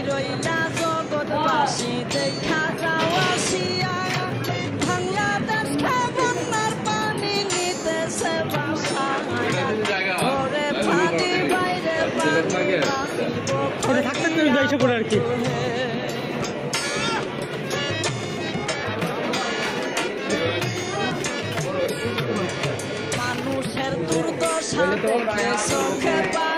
রইলা জগৎবাসী দেখা যাওয়াশিয়া বাংলাদেশ বন্যার পানি নিতেছে ঘরে পানি বাইরে থাকতে করে আর কি মানুষের দুর্দশা দেখে চোখে